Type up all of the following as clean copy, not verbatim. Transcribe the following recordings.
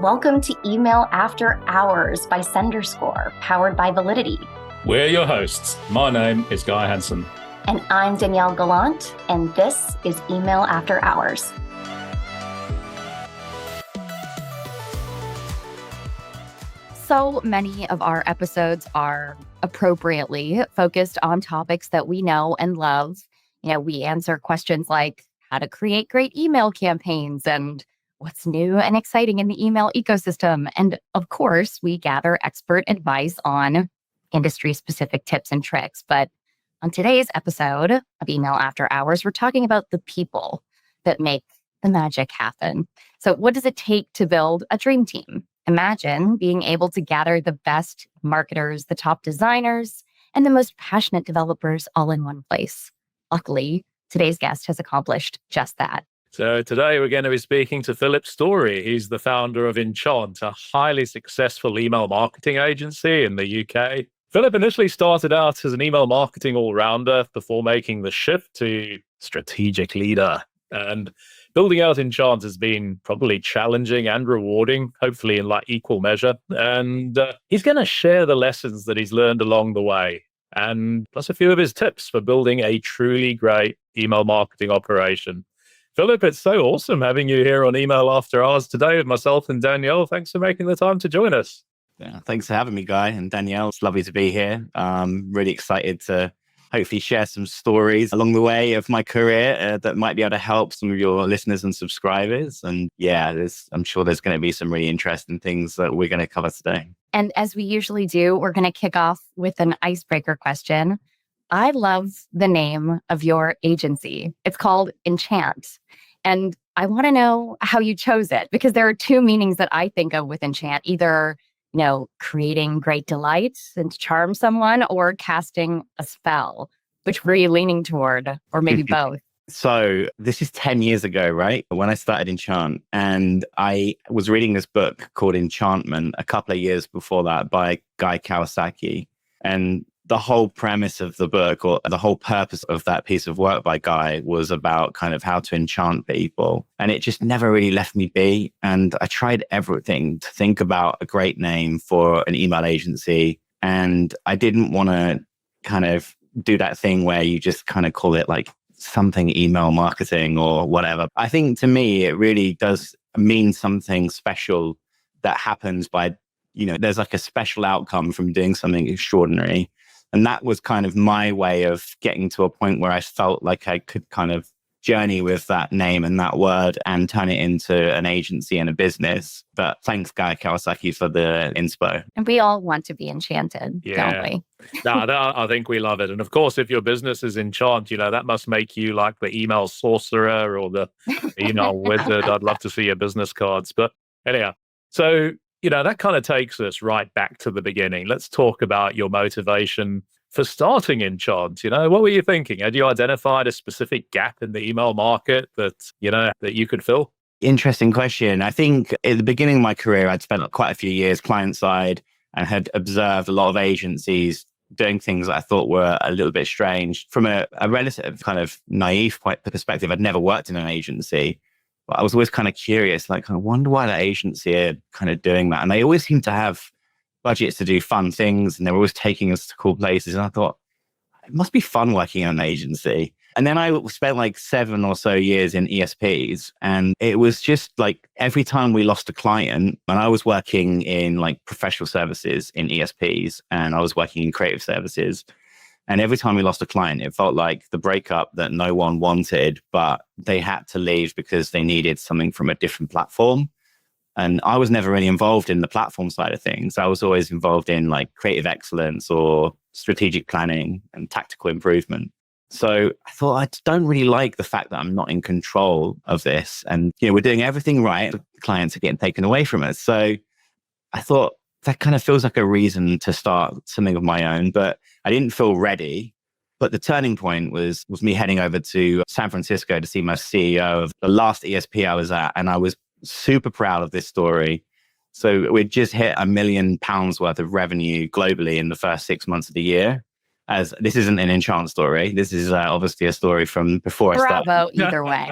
Welcome to Email After Hours by SenderScore, powered by Validity. We're your hosts. My name is Guy Hansen. And I'm Danielle Gallant, and this is Email After Hours. So many of our episodes are appropriately focused on topics that we know and love. We answer questions like how to create great email campaigns and what's new and exciting in the email ecosystem. And of course, we gather expert advice on industry-specific tips and tricks. But on today's episode of Email After Hours, we're talking about the people that make the magic happen. So what does it take to build a dream team? Imagine being able to gather the best marketers, the top designers, and the most passionate developers all in one place. Luckily, today's guest has accomplished just that. So today we're going to be speaking to Philip Storey. He's the founder of Enchant, a highly successful email marketing agency in the UK. Philip initially started out as an email marketing all-rounder before making the shift to strategic leader. And building out Enchant has been probably challenging and rewarding, hopefully in equal measure. And he's going to share the lessons that he's learned along the way, and plus a few of his tips for building a truly great email marketing operation. Philip, it's so awesome having you here on Email After Hours today with myself and Danielle. Thanks for making the time to join us. Yeah, thanks for having me, Guy and Danielle. It's lovely to be here. Really excited to hopefully share some stories along the way of my career that might be able to help some of your listeners and subscribers. And I'm sure there's going to be some really interesting things that we're going to cover today. And as we usually do, we're going to kick off with an icebreaker question. I love the name of your agency. It's called Enchant. And I want to know how you chose it, because there are two meanings that I think of with Enchant: either, creating great delight and to charm someone, or casting a spell. Which were you leaning toward, or maybe both? So this is 10 years ago, right? When I started Enchant, and I was reading this book called Enchantment a couple of years before that by Guy Kawasaki. And the whole premise of the book, or the whole purpose of that piece of work by Guy, was about kind of how to enchant people. And it just never really left me be. And I tried everything to think about a great name for an email agency. And I didn't want to kind of do that thing where you just kind of call it like something email marketing or whatever. I think to me, it really does mean something special that happens by, there's like a special outcome from doing something extraordinary. And that was kind of my way of getting to a point where I felt like I could kind of journey with that name and that word and turn it into an agency and a business. But thanks, Guy Kawasaki, for the inspo. And we all want to be enchanted, don't we? I think we love it. And of course, if your business is Enchant, that must make you like the email sorcerer or the email wizard. I'd love to see your business cards. But anyhow, so that kind of takes us right back to the beginning. Let's talk about your motivation for starting Enchant. What were you thinking? Had you identified a specific gap in the email market that you could fill? Interesting question. I think at the beginning of my career, I'd spent quite a few years client side and had observed a lot of agencies doing things that I thought were a little bit strange. From a relative kind of naive perspective, I'd never worked in an agency. But I was always kind of curious, I wonder why that agency are kind of doing that. And they always seem to have budgets to do fun things, and they were always taking us to cool places. And I thought, it must be fun working in an agency. And then I spent 7 or so years in ESPs. And it was just every time we lost a client, and I was working in professional services in ESPs, and I was working in creative services. And every time we lost a client, it felt like the breakup that no one wanted, but they had to leave because they needed something from a different platform. And I was never really involved in the platform side of things. I was always involved in creative excellence or strategic planning and tactical improvement. So I thought, I don't really like the fact that I'm not in control of this. And, we're doing everything right. The clients are getting taken away from us. So I thought, that kind of feels like a reason to start something of my own, but I didn't feel ready. But the turning point was me heading over to San Francisco to see my CEO of the last ESP I was at. And I was super proud of this story. So we'd just hit £1 million worth of revenue globally in the first 6 months of the year. as this isn't an Enchant story. This is obviously a story from before I started. Bravo, either way.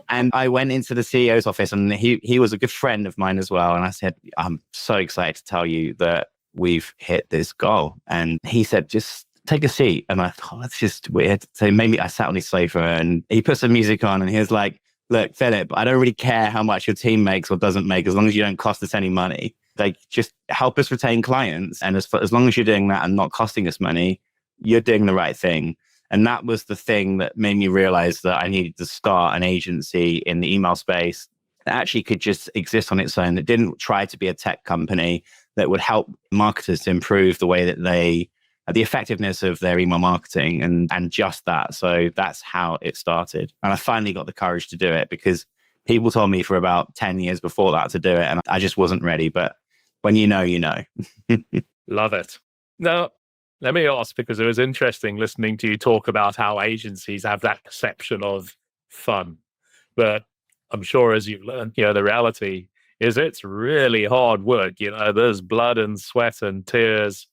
And I went into the CEO's office, and he was a good friend of mine as well. And I said, I'm so excited to tell you that we've hit this goal. And he said, just take a seat. And I thought, that's just weird. So maybe I sat on his sofa, and he put some music on, and he was like, look, Philip, I don't really care how much your team makes or doesn't make, as long as you don't cost us any money. Like, just help us retain clients. And as long as you're doing that and not costing us money, you're doing the right thing. And that was the thing that made me realize that I needed to start an agency in the email space that actually could just exist on its own, that didn't try to be a tech company, that would help marketers to improve the way that the effectiveness of their email marketing and just that. So that's how it started. And I finally got the courage to do it, because people told me for about 10 years before that to do it, and I just wasn't ready. But when you know, you know. Love it. Now, let me ask, because it was interesting listening to you talk about how agencies have that perception of fun. But I'm sure as you've learned, the reality is it's really hard work. There's blood and sweat and tears,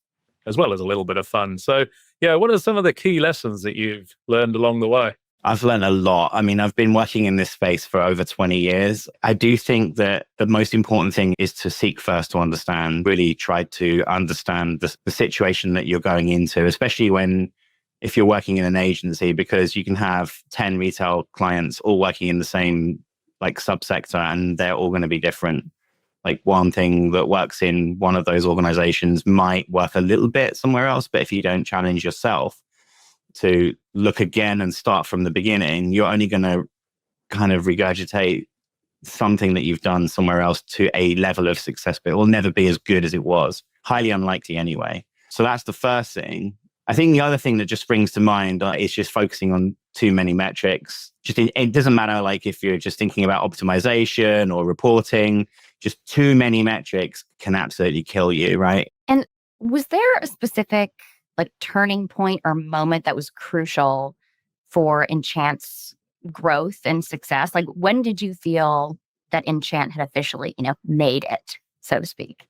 as well as a little bit of fun. So, what are some of the key lessons that you've learned along the way? I've learned a lot. I mean, I've been working in this space for over 20 years. I do think that the most important thing is to seek first to understand, really try to understand the situation that you're going into, especially if you're working in an agency, because you can have 10 retail clients all working in the same subsector, and they're all going to be different. Like, one thing that works in one of those organizations might work a little bit somewhere else. But if you don't challenge yourself to look again and start from the beginning, you're only going to kind of regurgitate something that you've done somewhere else to a level of success, but it will never be as good as it was. Highly unlikely anyway. So that's the first thing. I think the other thing that just springs to mind is just focusing on too many metrics. It doesn't matter if you're just thinking about optimization or reporting, just too many metrics can absolutely kill you, right? And was there a specific turning point or moment that was crucial for Enchant's growth and success? When did you feel that Enchant had officially, made it, so to speak?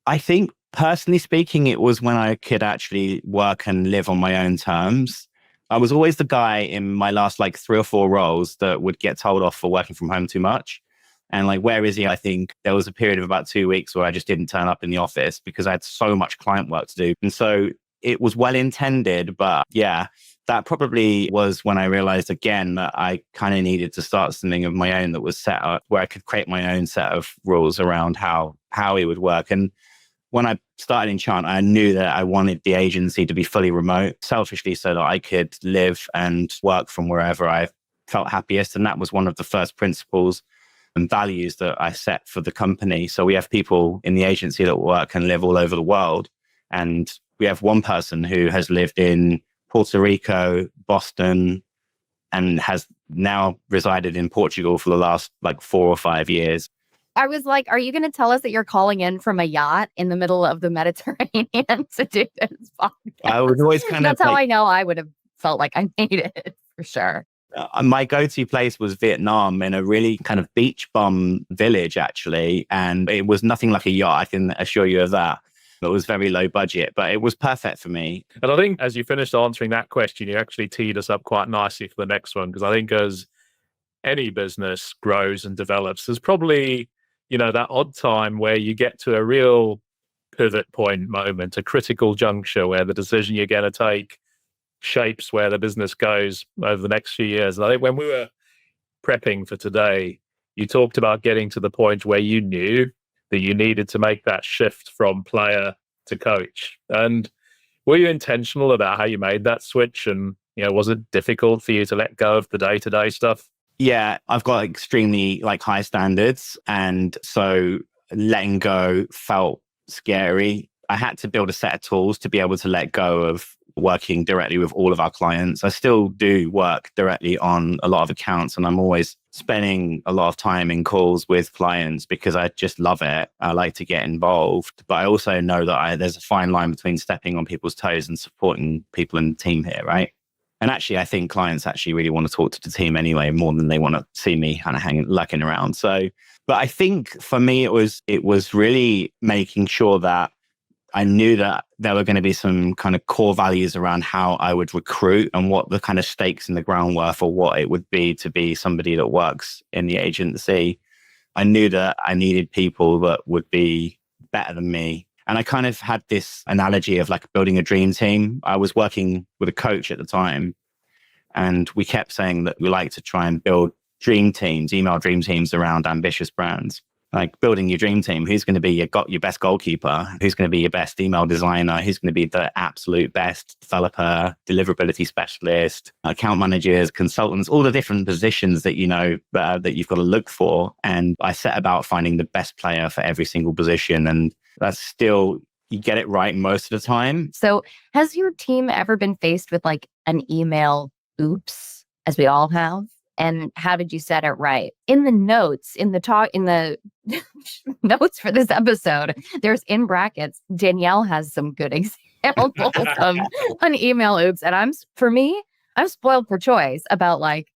I think personally speaking, it was when I could actually work and live on my own terms. I was always the guy in my last 3 or 4 roles that would get told off for working from home too much. And where is he? I think there was a period of about 2 weeks where I just didn't turn up in the office because I had so much client work to do. And so it was well intended, but that probably was when I realized again that I kind of needed to start something of my own that was set up where I could create my own set of rules around how it would work. And when I started Enchant, I knew that I wanted the agency to be fully remote, selfishly, so that I could live and work from wherever I felt happiest. And that was one of the first principles and values that I set for the company. So we have people in the agency that work and live all over the world. And we have one person who has lived in Puerto Rico, Boston, and has now resided in Portugal for the last 4 or 5 years. I was like, are you going to tell us that you're calling in from a yacht in the middle of the Mediterranean to do this podcast? I was always That's how I know I would have felt like I made it, for sure. My go-to place was Vietnam, in a really kind of beach bum village, actually. And it was nothing like a yacht, I can assure you of that. It was very low budget, but it was perfect for me. And I think as you finished answering that question, you actually teed us up quite nicely for the next one, because I think as any business grows and develops, there's probably, that odd time where you get to a real pivot point moment, a critical juncture where the decision you're going to take shapes where the business goes over the next few years. And I think when we were prepping for today, you talked about getting to the point where you knew that you needed to make that shift from player to coach. And were you intentional about how you made that switch? And, was it difficult for you to let go of the day-to-day stuff? Yeah, I've got extremely high standards. And so letting go felt scary. I had to build a set of tools to be able to let go of working directly with all of our clients. I still do work directly on a lot of accounts, and I'm always spending a lot of time in calls with clients because I just love it. I like to get involved, but I also know that there's a fine line between stepping on people's toes and supporting people in the team here, right? And actually, I think clients actually really want to talk to the team anyway, more than they want to see me kind of lurking around. So, but I think for me, it was really making sure that I knew that there were going to be some kind of core values around how I would recruit and what the kind of stakes in the ground were for what it would be to be somebody that works in the agency. I knew that I needed people that would be better than me. And I kind of had this analogy of like building a dream team. I was working with a coach at the time, and we kept saying that we like to try and build dream teams, email dream teams around ambitious brands. Like building your dream team, who's going to be your best goalkeeper, who's going to be your best email designer, who's going to be the absolute best developer, deliverability specialist, account managers, consultants, all the different positions that that you've got to look for. And I set about finding the best player for every single position. And that's still, you get it right most of the time. So has your team ever been faced with like an email oops, as we all have? And how did you set it right? In the notes, in the notes for this episode, there's in brackets, Danielle has some good examples of an email oops. And I'm spoiled for choice about like,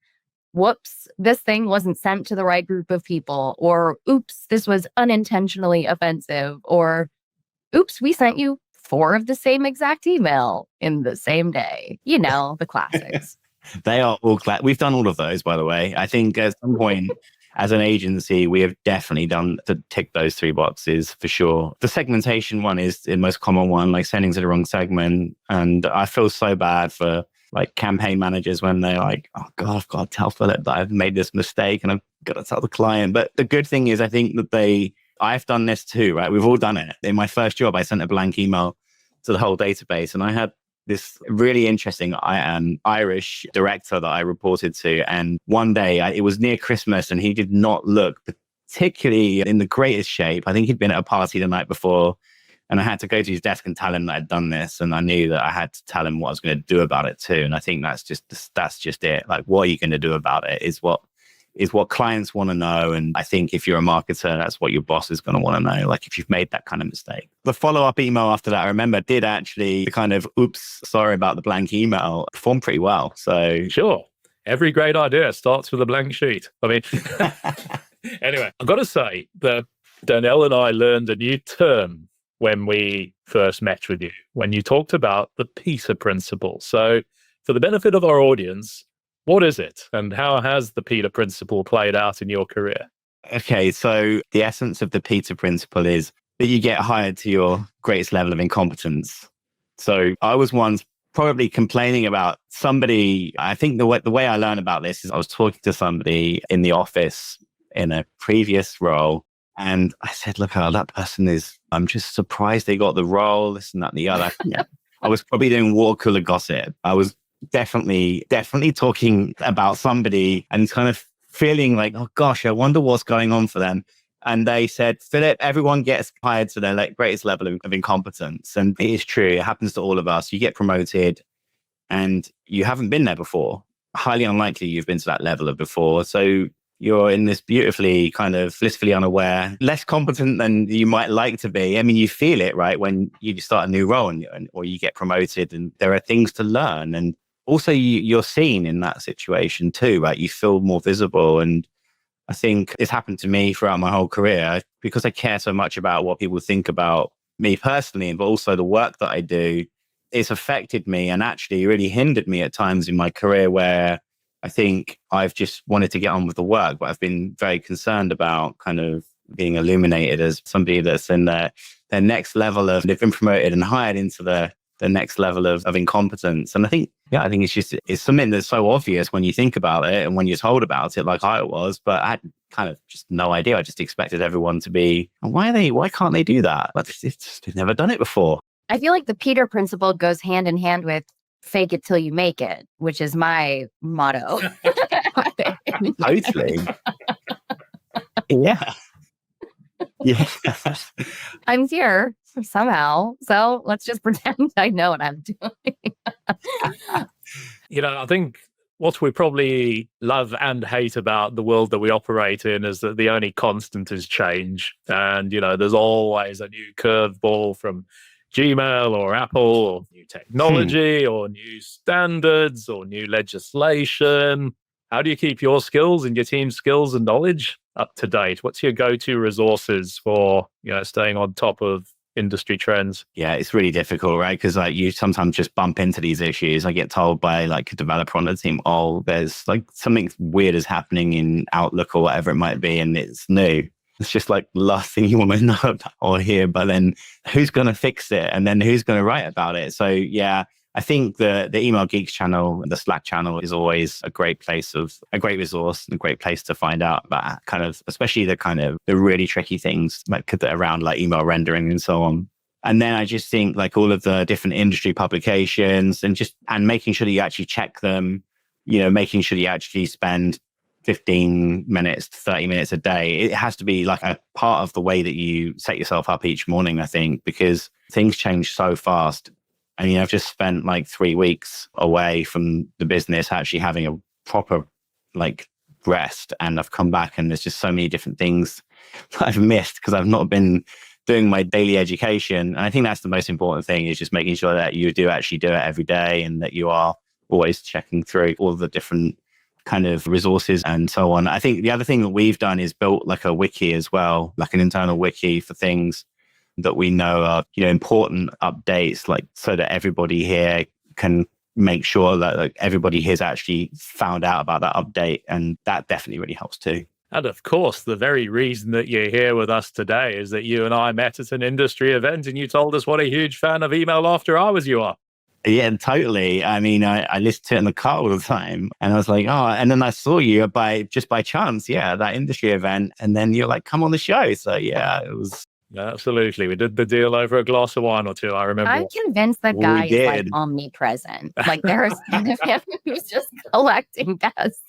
whoops, this thing wasn't sent to the right group of people, or oops, this was unintentionally offensive, or oops, we sent you 4 of the same exact email in the same day. You know, the classics. They are all we've done all of those, by the way. I think at some point as an agency, we have definitely done to tick those 3 boxes for sure. The segmentation one is the most common one, like sending to the wrong segment. And I feel so bad for like campaign managers when they're like, oh God, I've got to tell Philip that I've made this mistake and I've got to tell the client. But the good thing is I think that I've done this too, right? We've all done it. In my first job, I sent a blank email to the whole database, and I had this really interesting Irish director that I reported to. And one day it was near Christmas and he did not look particularly in the greatest shape. I think he'd been at a party the night before, and I had to go to his desk and tell him that I'd done this. And I knew that I had to tell him what I was going to do about it too. And I think that's just it. Like, what are you going to do about it is what clients want to know. And I think if you're a marketer, that's what your boss is going to want to know. Like if you've made that kind of mistake. The follow-up email after that, I remember, did actually the kind of, oops, sorry about the blank email, perform pretty well. So sure. Every great idea starts with a blank sheet. I mean, anyway, I've got to say that Danielle and I learned a new term when we first met with you, when you talked about the Peter Principle. So for the benefit of our audience, what is it, and how has the Peter Principle played out in your career? Okay, so the essence of the Peter Principle is that you get hired to your greatest level of incompetence. So I was once probably complaining about somebody. I think the way I learned about this is I was talking to somebody in the office in a previous role, and I said, look, that person I'm just surprised they got the role, this and that and the other. I was probably doing water cooler gossip. I was definitely talking about somebody and kind of feeling like, oh gosh, I wonder what's going on for them. And they said, Philip, everyone gets hired to their greatest level of incompetence. And it is true. It happens to all of us. You get promoted and you haven't been there before. Highly unlikely you've been to that level of before. So you're in this beautifully kind of blissfully unaware, less competent than you might like to be. I mean, you feel it, right? When you start a new role or you get promoted, and there are things to learn. And also you're seen in that situation too, right? You feel more visible. And I think it's happened to me throughout my whole career because I care so much about what people think about me personally, but also the work that I do. It's affected me and actually really hindered me at times in my career where I think I've just wanted to get on with the work, but I've been very concerned about kind of being illuminated as somebody that's in their next level of, they've been promoted and hired into the next level of incompetence. And I think it's something that's so obvious when you think about it and when you're told about it, like I was, but I had kind of just no idea. I just expected everyone to be, why can't they do that? They've never done it before. I feel like the Peter Principle goes hand in hand with fake it till you make it, which is my motto. Totally. Yeah. Yeah. I'm here somehow, so let's just pretend I know what I'm doing. I think what we probably love and hate about the world that we operate in is that the only constant is change. And, there's always a new curveball from Gmail or Apple or new technology or new standards or new legislation. How do you keep your skills and your team's skills and knowledge up to date? What's your go-to resources for, staying on top of industry trends? Yeah, it's really difficult, right? Because like you sometimes just bump into these issues. I get told by like a developer on the team, oh, there's like something weird is happening in Outlook or whatever it might be, and it's new. It's just like the last thing you want to know about or hear, but then who's going to fix it? And then who's going to write about it? So yeah, I think the Email Geeks channel and the Slack channel is always a great resource and a great place to find out about kind of, especially the really tricky things like around like email rendering and so on. And then I just think like all of the different industry publications and making sure that you actually check them, making sure that you actually spend 15 minutes, 30 minutes a day. It has to be like a part of the way that you set yourself up each morning, I think, because things change so fast. I mean, I've just spent like 3 weeks away from the business, actually having a proper like rest. And I've come back and there's just so many different things that I've missed because I've not been doing my daily education. And I think that's the most important thing, is just making sure that you do actually do it every day and that you are always checking through all the different kind of resources and so on. I think the other thing that we've done is built like a wiki as well, like an internal wiki for things that we know are, important updates, like so that everybody here can make sure that like, everybody here's actually found out about that update. And that definitely really helps too. And of course, the very reason that you're here with us today is that you and I met at an industry event and you told us what a huge fan of email after hours you are. Yeah, totally. I mean, I listened to it in the car all the time and I was like, oh, and then I saw you by chance. Yeah, that industry event. And then you're like, come on the show. So yeah, it was. Absolutely. We did the deal over a glass of wine or two, I remember. I'm convinced that guy is like omnipresent. Like there's kind of him who's just collecting dust.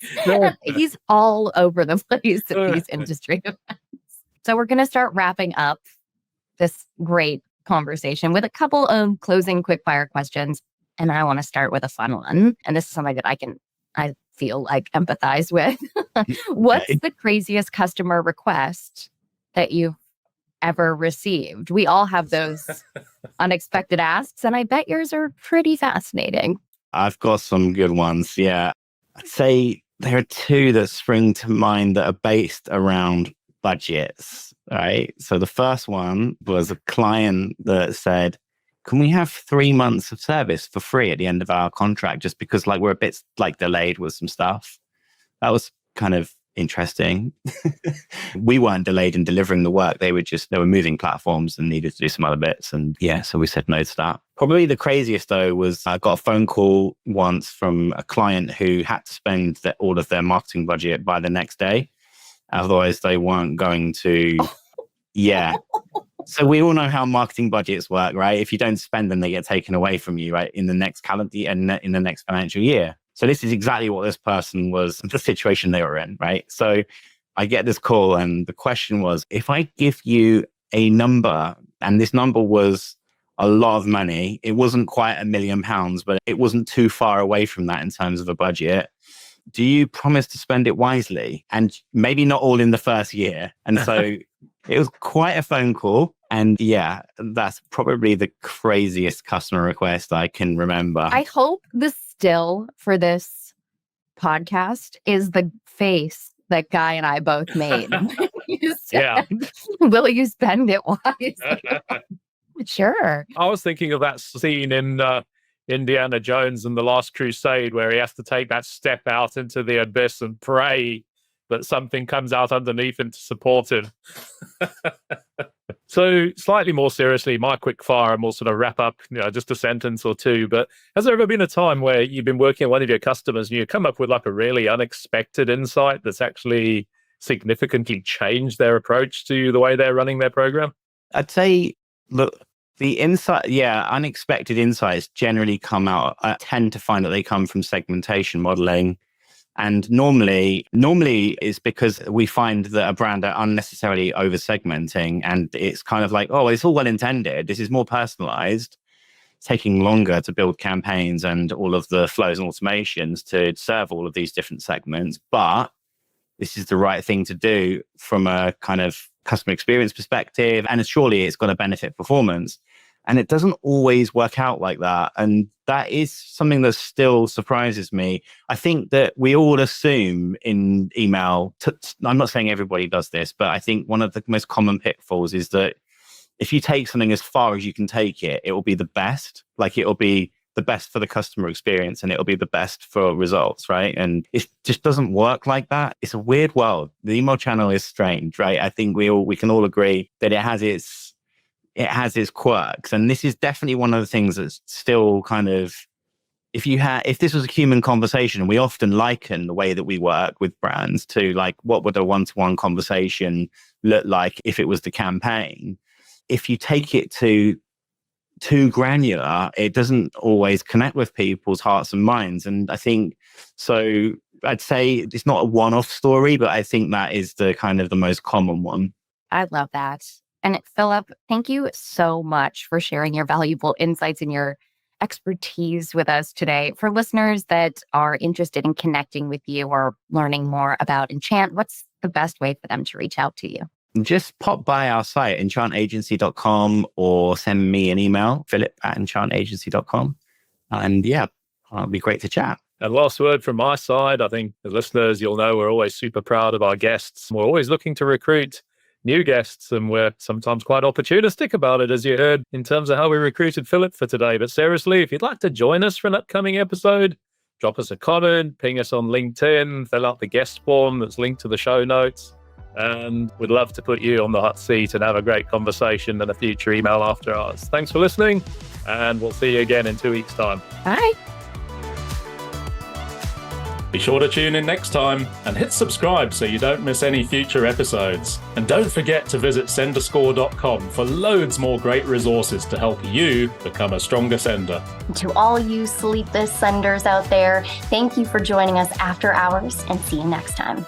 He's all over the place at these industry events. So we're going to start wrapping up this great conversation with a couple of closing quickfire questions. And I want to start with a fun one. And this is something that I feel like empathize with. What's the craziest customer request that you've ever received? We all have those unexpected asks, and I bet yours are pretty fascinating. I've got some good ones. Yeah. I'd say there are two that spring to mind that are based around budgets, right? So the first one was a client that said, can we have 3 months of service for free at the end of our contract, just because like we're a bit like delayed with some stuff? That was kind of interesting. We weren't delayed in delivering the work. They were moving platforms and needed to do some other bits. And yeah, so we said no to that. Probably the craziest though was I got a phone call once from a client who had to spend all of their marketing budget by the next day. Otherwise they weren't going to, yeah. So we all know how marketing budgets work, right? If you don't spend them, they get taken away from you, right? In the next calendar and in the next financial year. So this is exactly what this person was, the situation they were in, right? So I get this call and the question was, if I give you a number, and this number was a lot of money, it wasn't quite £1 million, but it wasn't too far away from that in terms of a budget. Do you promise to spend it wisely? And maybe not all in the first year. And so it was quite a phone call. And yeah, that's probably the craziest customer request I can remember. I hope the still for this podcast is the face that Guy and I both made. You said, will you spend it wisely? Sure. I was thinking of that scene in Indiana Jones and the Last Crusade where he has to take that step out into the abyss and pray that something comes out underneath him to support him. So slightly more seriously, my quick fire, and we'll sort of wrap up, just a sentence or two. But has there ever been a time where you've been working with one of your customers and you come up with like a really unexpected insight that's actually significantly changed their approach to the way they're running their program? I'd say, look, the insight, unexpected insights generally come out. I tend to find that they come from segmentation modeling. And normally it's because we find that a brand are unnecessarily over segmenting, and it's kind of like, oh, it's all well intended. This is more personalized. It's taking longer to build campaigns and all of the flows and automations to serve all of these different segments. But this is the right thing to do from a kind of customer experience perspective. And surely it's going to benefit performance. And it doesn't always work out like that. And that is something that still surprises me. I think that we all assume in email, I'm not saying everybody does this, but I think one of the most common pitfalls is that if you take something as far as you can take it, it will be the best. Like it will be the best for the customer experience and it'll be the best for results, right? And it just doesn't work like that. It's a weird world. The email channel is strange, right? I think we can all agree that it has its quirks. And this is definitely one of the things that's still kind of, if this was a human conversation, we often liken the way that we work with brands to like, what would a one-to-one conversation look like if it was the campaign? If you take it too granular, it doesn't always connect with people's hearts and minds. And I think, so I'd say it's not a one-off story, but I think that is the kind of the most common one. I love that. And Philip, thank you so much for sharing your valuable insights and your expertise with us today. For listeners that are interested in connecting with you or learning more about Enchant, what's the best way for them to reach out to you? Just pop by our site, enchantagency.com, or send me an email, philip@enchantagency.com. And yeah, it'll be great to chat. And last word from my side, I think the listeners, you'll know we're always super proud of our guests. We're always looking to recruit new guests, and we're sometimes quite opportunistic about it, as you heard, in terms of how we recruited Philip for today. But seriously, if you'd like to join us for an upcoming episode, drop us a comment, ping us on LinkedIn, fill out the guest form that's linked to the show notes. And we'd love to put you on the hot seat and have a great conversation in a future email after ours. Thanks for listening, and we'll see you again in 2 weeks' time. Bye. Be sure to tune in next time and hit subscribe so you don't miss any future episodes. And don't forget to visit senderscore.com for loads more great resources to help you become a stronger sender. To all you sleepless senders out there, thank you for joining us after hours, and see you next time.